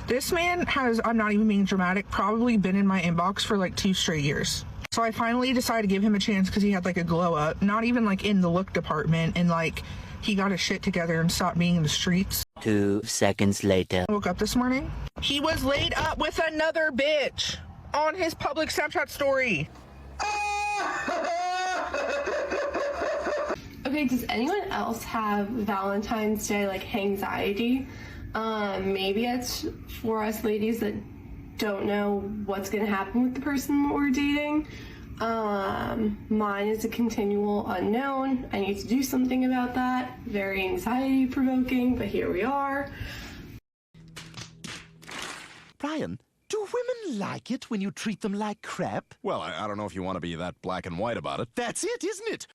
This man has, I'm not even being dramatic, probably been in my inbox for like 2 straight years. So I finally decided to give him a chance because he had like a glow up, not even like in the look department, and like he got his shit together and stopped being in the streets. 2 seconds later. I woke up this morning. He was laid up with another bitch on his public Snapchat story. Okay, does anyone else have Valentine's Day like anxiety? Maybe it's for us ladies that don't know what's gonna happen with the person we're dating. Mine is a continual unknown. I need to do something about that. Very anxiety provoking, but here we are. Brian, do women like it when you treat them like crap? Well, I don't know if you want to be that black and white about it. That's it, isn't it?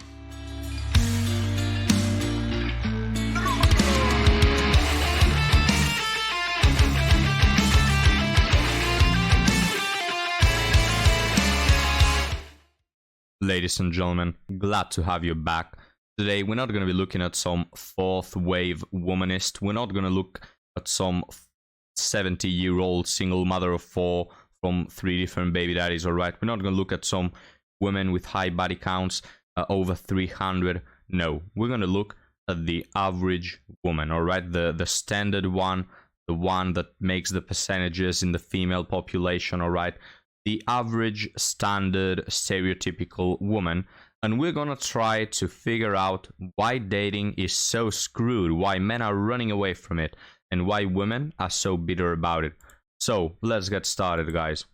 Ladies and gentlemen, glad to have you back. Today we're not going to be looking at some fourth wave womanist. We're not going to look at some 70-year-old single mother of 4 from 3 different baby daddies, alright? We're not going to look at some women with high body counts, over 300. No, we're going to look at the average woman, alright? The standard one, the one that makes the percentages in the female population, alright? The average, standard, stereotypical woman. And we're gonna try to figure out why dating is so screwed, why men are running away from it, and why women are so bitter about it. So, let's get started, guys.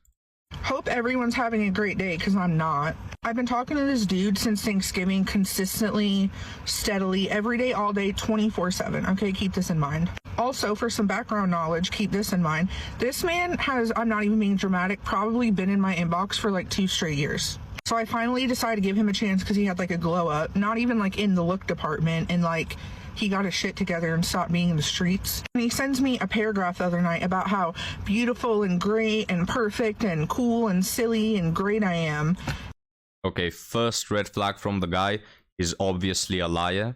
Hope everyone's having a great day, because I'm not. I've been talking to this dude since Thanksgiving, consistently, steadily, every day, all day, 24/7. Okay, keep this in mind. Also, for some background knowledge, keep this in mind. This man has, I'm not even being dramatic, probably been in my inbox for like 2 straight years. So I finally decided to give him a chance because he had like a glow up, not even like in the look department, and like he got his shit together and stopped being in the streets. And he sends me a paragraph the other night about how beautiful and great and perfect and cool and silly and great I am. Okay, first red flag from the guy is obviously a liar.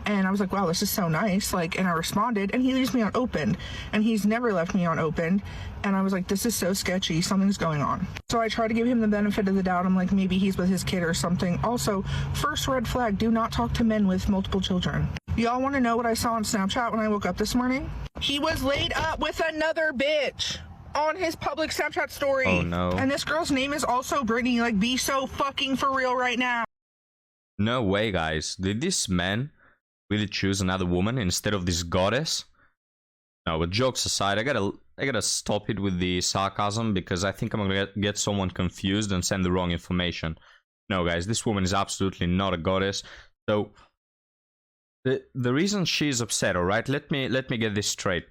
And I was like, wow, this is so nice. Like, and I responded, and he leaves me unopened, and he's never left me unopened. And I was like, this is so sketchy. Something's going on. So I try to give him the benefit of the doubt. I'm like, maybe he's with his kid or something. Also, first red flag, do not talk to men with multiple children. Y'all want to know what I saw on Snapchat when I woke up this morning? He was laid up with another bitch on his public Snapchat story. Oh no. And this girl's name is also Brittany. Like, be so fucking for real right now. No way, guys. Did this man really choose another woman instead of this goddess? No, but jokes aside, I gotta stop it with the sarcasm, because I think I'm gonna get someone confused and send the wrong information. No, guys, this woman is absolutely not a goddess. So the reason she's upset, all right, let me get this straight.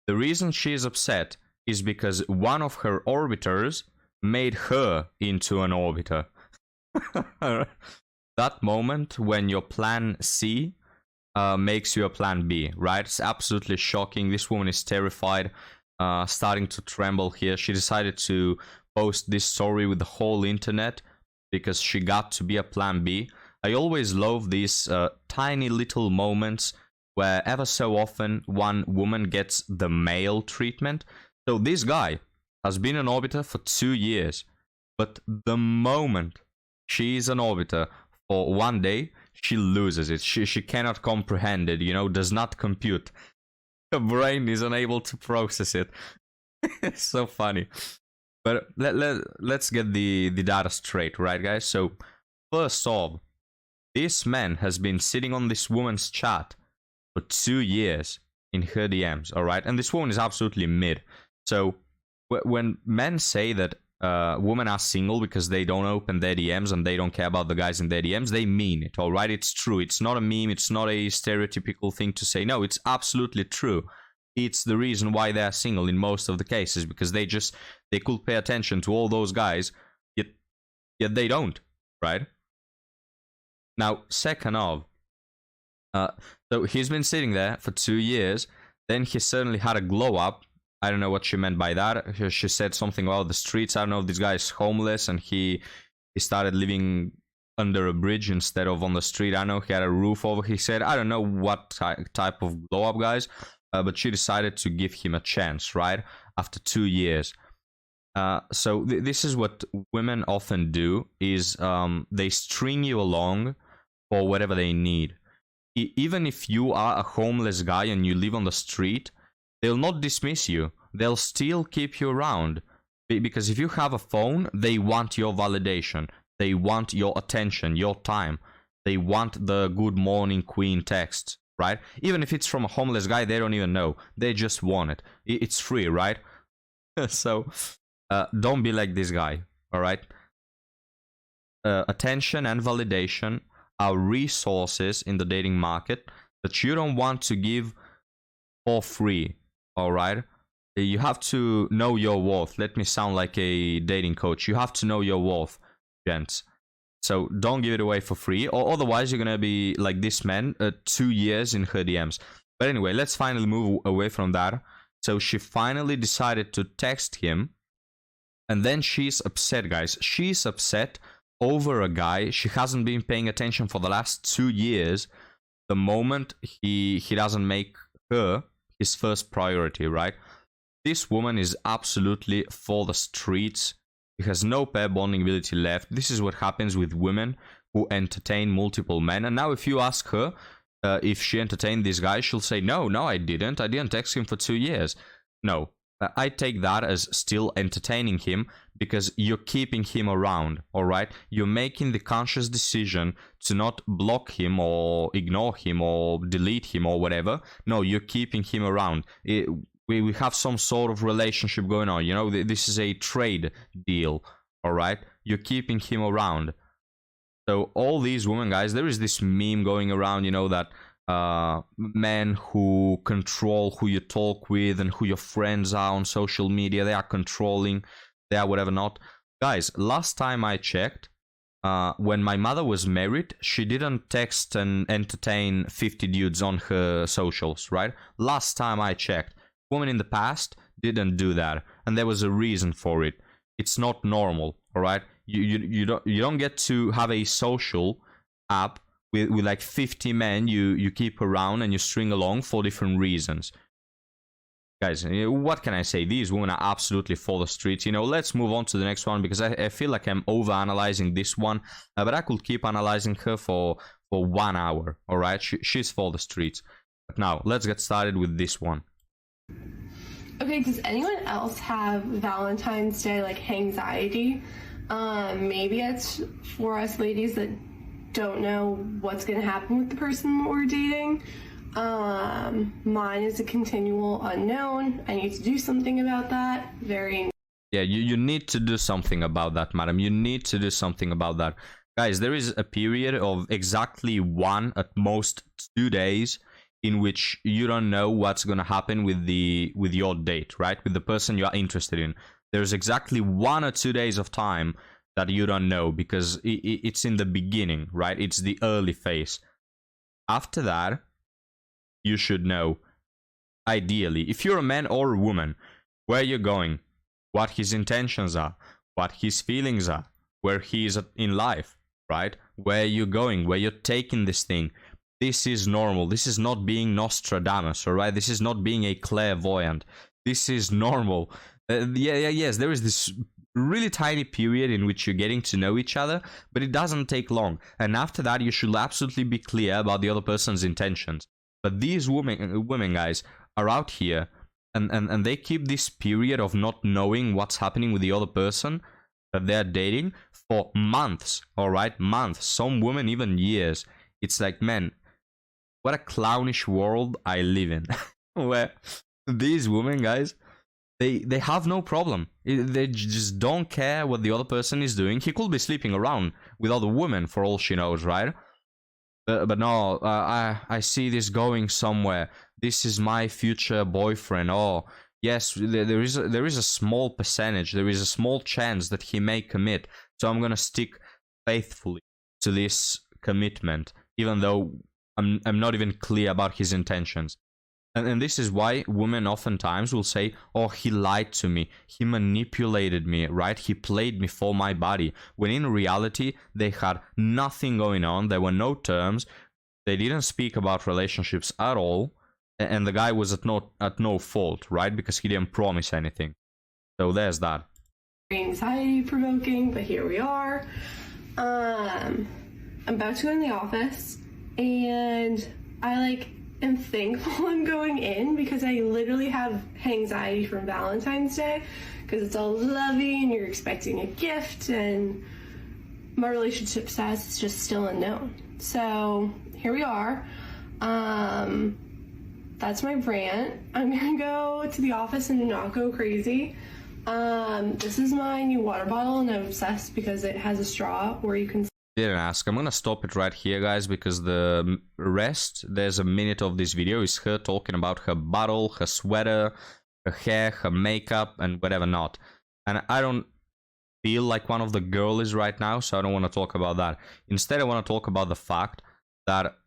The reason she is upset is because one of her orbiters made her into an orbiter. That moment when your plan C makes you a plan B, right? It's absolutely shocking. This woman is terrified, starting to tremble here. She decided to post this story with the whole internet because she got to be a plan B. I always love these tiny little moments where ever so often one woman gets the male treatment. So this guy has been an orbiter for 2 years, but the moment she's an orbiter for 1 day, she loses it. She cannot comprehend it, you know, does not compute. Her brain is unable to process it. It's so funny. But let's get the data straight, right, guys? So, first off, this man has been sitting on this woman's chat for 2 years in her DMs, alright? And this woman is absolutely mid. So, when men say that women are single because they don't open their DMs and they don't care about the guys in their DMs, they mean it, alright? It's true. It's not a meme. It's not a stereotypical thing to say. No, it's absolutely true. It's the reason why they're single in most of the cases, because they could pay attention to all those guys, yet they don't, right? Now, second of, so he's been sitting there for 2 years, then he suddenly had a glow up. I don't know what she meant by that. She said something about the streets. I don't know if this guy is homeless and he started living under a bridge instead of on the street. I know he had a roof over his head. I don't know what type of glow up, guys, but she decided to give him a chance, right? after 2 years. So this is what women often do, is they string you along for whatever they need. Even if you are a homeless guy and you live on the street, they'll not dismiss you. They'll still keep you around. Because if you have a phone, they want your validation. They want your attention, your time. They want the good morning queen text, right? Even if it's from a homeless guy, they don't even know. They just want it. It's free, right? So don't be like this guy, all right? Attention and validation are resources in the dating market that you don't want to give for free, all right? You have to know your worth. Let me sound like a dating coach. You have to know your worth, gents. So don't give it away for free, or otherwise you're gonna be like this man, 2 years in her DMs. But anyway, let's finally move away from that. So she finally decided to text him, and then she's upset, guys. She's upset over a guy she hasn't been paying attention for the last 2 years. The moment he doesn't make her his first priority, right? This woman is absolutely for the streets. She has no pair bonding ability left. This is what happens with women who entertain multiple men. And now if you ask her if she entertained this guy, she'll say, no, I didn't. I didn't text him for 2 years. No, I take that as still entertaining him because you're keeping him around, all right? You're making the conscious decision to not block him or ignore him or delete him or whatever. No, you're keeping him around. We have some sort of relationship going on, you know, this is a trade deal, all right? You're keeping him around. So all these women, guys, there is this meme going around, you know, that men who control who you talk with and who your friends are on social media, they are controlling, they are whatever not. Guys, last time I checked, when my mother was married, she didn't text and entertain 50 dudes on her socials, right? Last time I checked. Women in the past didn't do that, and there was a reason for it. It's not normal, all right? You don't get to have a social app with like 50 men you keep around and you string along for different reasons. Guys, what can I say? These women are absolutely for the streets. You know, let's move on to the next one because I feel like I'm over-analyzing this one, but I could keep analyzing her for 1 hour, all right? She's for the streets. But now, let's get started with this one. Okay, does anyone else have Valentine's Day like anxiety? Maybe it's for us ladies that don't know what's going to happen with the person we're dating. Mine is a continual unknown. I need to do something about that. Yeah, you need to do something about that, madam. You need to do something about that. Guys, there is a period of exactly 1, at most 2 days in which you don't know what's going to happen with your date, right? With the person you are interested in. There's exactly 1 or 2 days of time that you don't know because it's in the beginning, right? It's the early phase. After that, you should know, ideally, if you're a man or a woman, where you're going, what his intentions are, what his feelings are, where he is in life, right? Where you're going, where you're taking this thing. This is normal. This is not being Nostradamus, all right? This is not being a clairvoyant. This is normal. Yes, there is this really tiny period in which you're getting to know each other, but it doesn't take long. And after that, you should absolutely be clear about the other person's intentions. But these women, guys, are out here, and they keep this period of not knowing what's happening with the other person that they're dating for months, all right? Months. Some women even years. It's like, man, what a clownish world I live in. Where these women, guys, they have no problem. They just don't care what the other person is doing. He could be sleeping around with other women for all she knows, right? But no, I see this going somewhere. This is my future boyfriend. Oh, yes, there is a small percentage. There is a small chance that he may commit. So I'm gonna stick faithfully to this commitment, even though I'm not even clear about his intentions. And this is why women oftentimes will say, oh, he lied to me, he manipulated me, right? He played me for my body. When in reality, they had nothing going on. There were no terms. They didn't speak about relationships at all. and the guy was at no fault, right? Because he didn't promise anything. So there's that. Anxiety provoking, but here we are. I'm about to go in the office, and I am thankful I'm going in because I literally have anxiety from Valentine's Day because it's all lovey and you're expecting a gift, and my relationship status is just still unknown. So here we are. That's my rant. I'm gonna go to the office and not go crazy. This is my new water bottle, and I'm obsessed because it has a straw where you can... Didn't ask. I'm gonna stop it right here, guys, because the rest, there's a minute of this video, is her talking about her bottle, her sweater, her hair, her makeup, and whatever not. And I don't feel like one of the girlies right now, so I don't want to talk about that. Instead, I want to talk about the fact that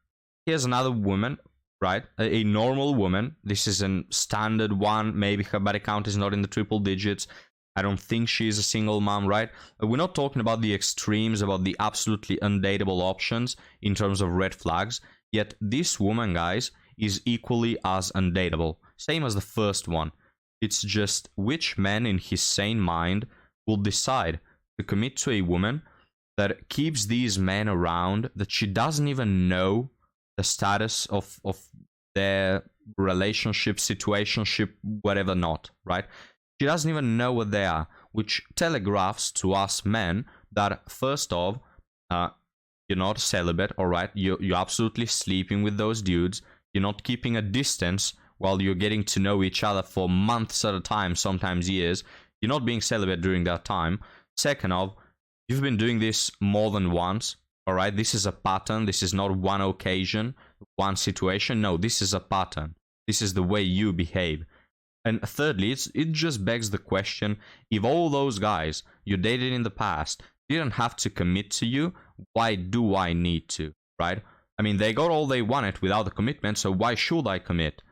here's another woman, right? A normal woman. This is a standard one. Maybe her body count is not in the triple digits. I don't think she's a single mom, right? We're not talking about the extremes, about the absolutely undateable options in terms of red flags. Yet this woman, guys, is equally as undateable. Same as the first one. It's just which man in his sane mind will decide to commit to a woman that keeps these men around, that she doesn't even know the status of their relationship, situationship, whatever not, right? She doesn't even know what they are, which telegraphs to us men that, first off, you're not celibate, all right? You're absolutely sleeping with those dudes. You're not keeping a distance while you're getting to know each other for months at a time, sometimes years. You're not being celibate during that time. Second off, you've been doing this more than once. All right, this is a pattern. This is not one occasion, one situation. No, this is a pattern. This is the way you behave. And thirdly, it just begs the question, if all those guys you dated in the past didn't have to commit to you, why do I need to, right? I mean, they got all they wanted without the commitment, so why should I commit?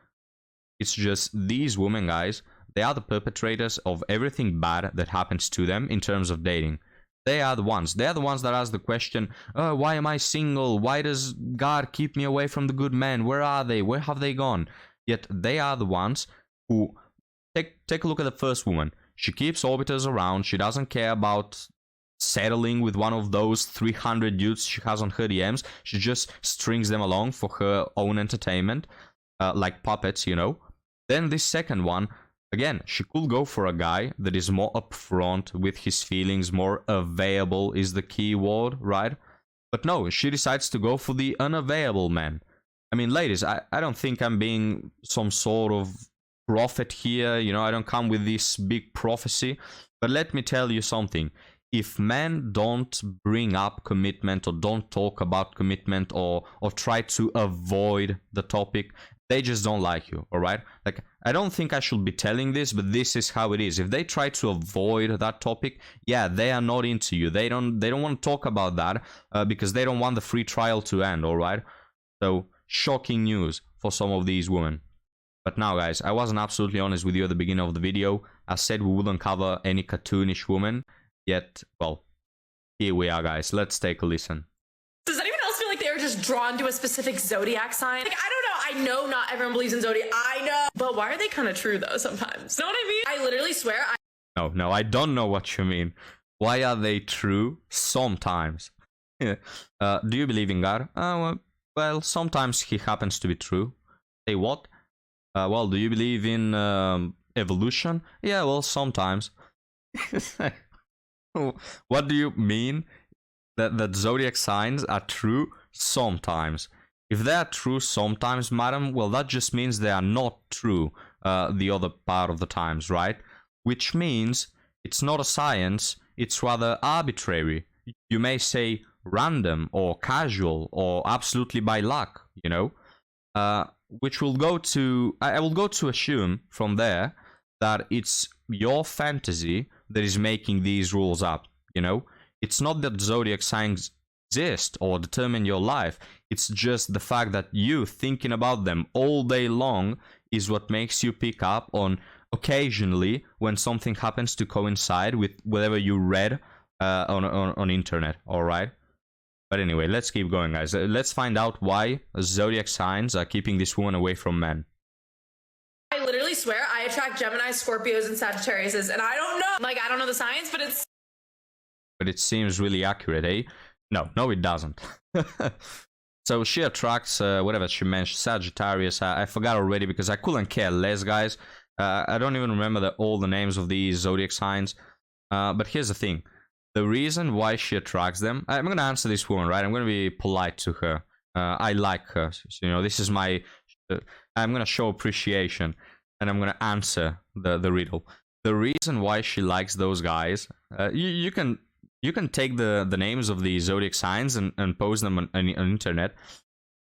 It's just these women, guys, they are the perpetrators of everything bad that happens to them in terms of dating. They are the ones. They are the ones that ask the question, oh, why am I single? Why does God keep me away from the good men? Where are they? Where have they gone? Yet they are the ones who... Take a look at the first woman. She keeps orbiters around. She doesn't care about settling with one of those 300 dudes she has on her DMs. She just strings them along for her own entertainment, like puppets, you know. Then this second one, again, she could go for a guy that is more upfront with his feelings, more available is the key word, right? But no, she decides to go for the unavailable man. I mean, ladies, I don't think I'm being some sort of prophet here, you know, I don't come with this big prophecy, but let me tell you something. If men don't bring up commitment or don't talk about commitment or try to avoid the topic, they just don't like you, all right? Like, I don't think I should be telling this, but this is how it is. If they try to avoid that topic, yeah, they are not into you. They don't want to talk about that because they don't want the free trial to end, all right? So, shocking news for some of these women. But now, guys, I wasn't absolutely honest with you at the beginning of the video. I said we wouldn't cover any cartoonish woman. Yet, well, here we are, guys. Let's take a listen. Does anyone else feel like they were just drawn to a specific Zodiac sign? Like, I don't know. I know not everyone believes in Zodiac. I know. But why are they kind of true, though, sometimes? Know what I mean? I literally swear No, I don't know what you mean. Why are they true? Sometimes. Do you believe in God? Well, sometimes he happens to be true. Say what? Well, do you believe in evolution? Yeah, well, sometimes. What do you mean that zodiac signs are true sometimes? If they are true sometimes, madam, well, that just means they are not true the other part of the times, right? Which means it's not a science, it's rather arbitrary. You may say random or casual or absolutely by luck, you know? Which will go to... I will go to assume from there that it's your fantasy that is making these rules up, you know? It's not that zodiac signs exist or determine your life. It's just the fact that you thinking about them all day long is what makes you pick up on occasionally when something happens to coincide with whatever you read on internet, all right? But anyway, let's keep going, guys. Let's find out why zodiac signs are keeping this woman away from men. I literally swear I attract Gemini, Scorpios, and Sagittariuses, and I don't know. Like, I don't know the science, but it's... But it seems really accurate, eh? No, it doesn't. So she attracts, whatever she mentioned, Sagittarius. I forgot already because I couldn't care less, guys. I don't even remember all the names of these zodiac signs. But here's the thing. The reason why she attracts them... I'm going to answer this woman, right? I'm going to be polite to her. I like her. So, you know, this is my... I'm going to show appreciation. And I'm going to answer the riddle. The reason why she likes those guys... You can take the names of the zodiac signs and post them on internet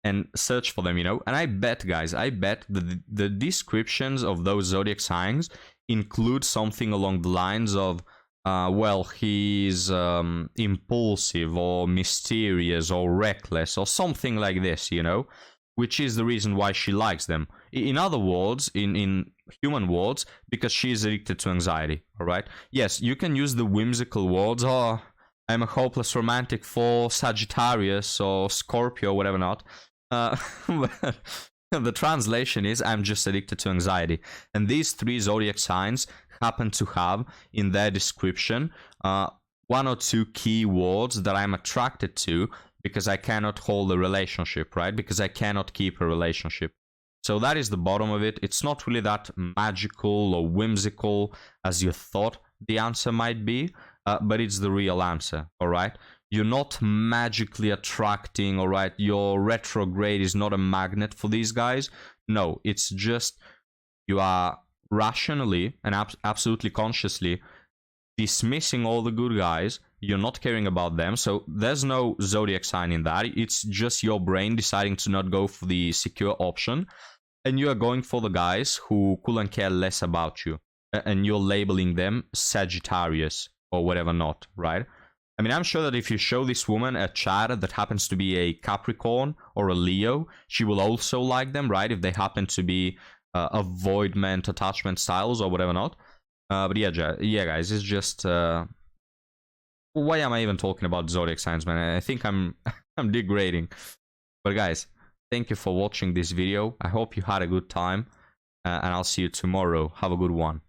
and search for them, you know. And I bet, guys, the descriptions of those zodiac signs include something along the lines of, well, he's impulsive or mysterious or reckless or something like this, you know, which is the reason why she likes them. In other words, in human words, because she is addicted to anxiety, all right? Yes, you can use the whimsical words, oh, I'm a hopeless romantic for Sagittarius or Scorpio, whatever not. But the translation is, I'm just addicted to anxiety. And these three zodiac signs happen to have in their description one or two key words that I'm attracted to because I cannot hold a relationship, right? Because I cannot keep a relationship. So that is the bottom of it. It's not really that magical or whimsical as you thought the answer might be, but it's the real answer, all right? You're not magically attracting, all right? Your retrograde is not a magnet for these guys. No, it's just you are rationally and absolutely consciously dismissing all the good guys. You're not caring about them, so there's no zodiac sign in that. It's just your brain deciding to not go for the secure option, and you are going for the guys who couldn't care less about you, and you're labeling them Sagittarius or whatever not, right? I mean, I'm sure that if you show this woman a chat that happens to be a Capricorn or a Leo, she will also like them, right? If they happen to be avoidment, attachment styles or whatever not. But yeah, guys, it's just... why am I even talking about zodiac signs, man? I think I'm degrading. But guys, thank you for watching this video. I hope you had a good time. And I'll see you tomorrow. Have a good one.